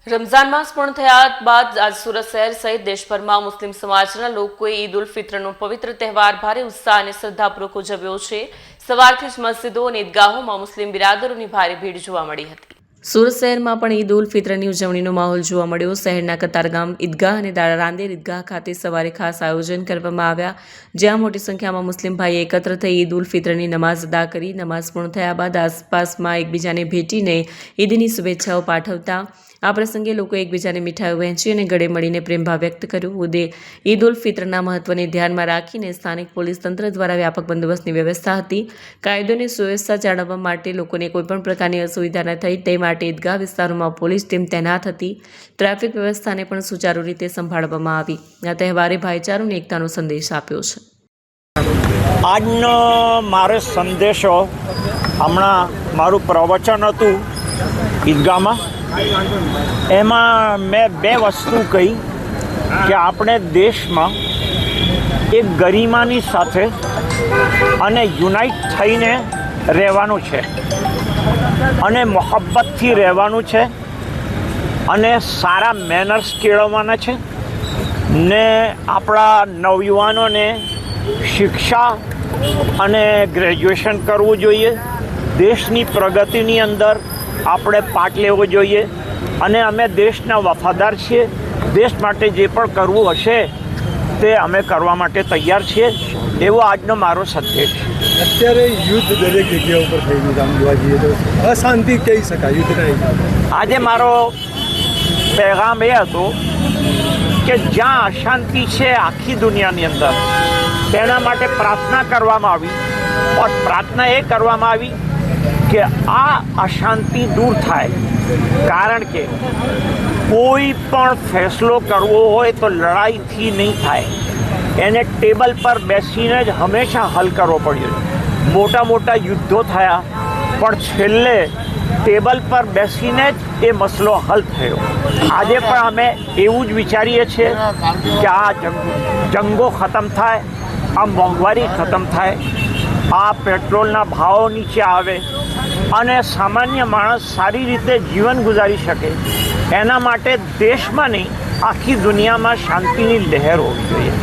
रमजान मास पूर्ण થયા બાદ આજ સુરત શહેર સહિત દેશભરમાં મુસ્લિમ સમાજના લોકોએ ઈદ ઉલ ફિત્રનો પવિત્ર તહેવાર ભારે ઉત્સાહ અને શ્રદ્ધાપૂર્વક ઉજવ્યો છે। સવારથી જ મસ્જિદો અને ઈદગાહોમાં મુસ્લિમ બિરાદરોની ભારે ભીડ જોવા મળી હતી। સુરત શહેરમાં પણ ઈદ ઉલ ફિત્રની ઉજવણીનો માહોલ જોવા મળ્યો। શહેરના કતારગામ ઈદગાહ અને રાંદેર ઈદગાહ ખાતે સવારે ખાસ આયોજન કરવામાં આવ્યા, જ્યાં મોટી સંખ્યામાં મુસ્લિમ ભાઈઓ એકત્ર થઈ ઈદ ઉલ ફિત્રની નમાઝ અદા કરી। નમાઝ પૂર્ણ થયા બાદ આસપાસમાં એકબીજાને ભેટીને ઈદની શુભેચ્છાઓ પાઠવતા આ પ્રસંગે લોકો એકબીજાને મીઠાઈઓ વહેંચી અને ગળે મળીને પ્રેમભાવ વ્યક્ત કર્યો। ઈદ ઉલ ફિત્રના મહત્વને ધ્યાનમાં રાખીને સ્થાનિક પોલીસ તંત્ર દ્વારા વ્યાપક બંદોબસ્તની વ્યવસ્થા હતી। કાયદોની સુવ્યવસ્થા જાળવવા માટે લોકોને કોઈપણ પ્રકારની અસુવિધા ન થાય તે માટે ઈદગાહ વિસ્તારોમાં પોલીસ ટીમ તૈનાત હતી। ટ્રાફિક વ્યવસ્થાને પણ સુચારુ રીતે સંભાળવામાં આવી। આ તહેવારે ભાઈચારો અને એકતાનો સંદેશ આપ્યો છે। આજનો મારો સંદેશો હમણાં મારું પ્રવચન હતું ઈદગાહમાં, એમાં મેં બે વસ્તુ કહી કે આપણે દેશમાં એક ગરિમાની સાથે અને યુનાઇટ થઈને રહેવાનું છે અને મોહબ્બતથી રહેવાનું છે અને સારા મેનર્સ કેળવવાના છે ને આપણા નવયુવાનોને શિક્ષા અને ગ્રેજ્યુએશન કરવું જોઈએ। દેશની પ્રગતિની અંદર આપણે પાર્ટ લેવો જોઈએ અને અમે દેશના વફાદાર છીએ। દેશ માટે જે પણ કરવું હશે તે અમે કરવા માટે તૈયાર છીએ, એવો આજનો મારો સંદેશ છે। અત્યારે યુદ્ધ દરેક જગ્યા ઉપર થઈ ગયું, આમ જોવા જઈએ તો અશાંતિ કહી શકાય યુદ્ધના હિસાબે। આજે મારો પેગામ એ હતો કે જ્યાં અશાંતિ છે આખી દુનિયાની અંદર, તેના માટે પ્રાર્થના કરવામાં આવી और પ્રાર્થના એ કરવામાં આવી કે આ અશાંતિ દૂર થાય। કારણ કે કોઈ પણ ફેસલો કરવો હોય તો લડાઈથી નહીં થાય, એને ટેબલ પર બેસીને જ હંમેશા હલ કરવો પડ્યો। મોટા મોટા યુદ્ધો થયા પણ છેલ્લે ટેબલ પર બેસીને જ એ મસલો હલ થયો। આજે પણ અમે એવું જ વિચારીએ છીએ કે આ જંગો ખતમ થાય, આ મોંઘવારી ખતમ થાય, આ પેટ્રોલના ભાવો નીચે આવે અને સામાન્ય માણસ સારી રીતે જીવન ગુજારી શકે, એના માટે દેશમાં નહીં આખી દુનિયામાં શાંતિની લહેર હોવી જોઈએ।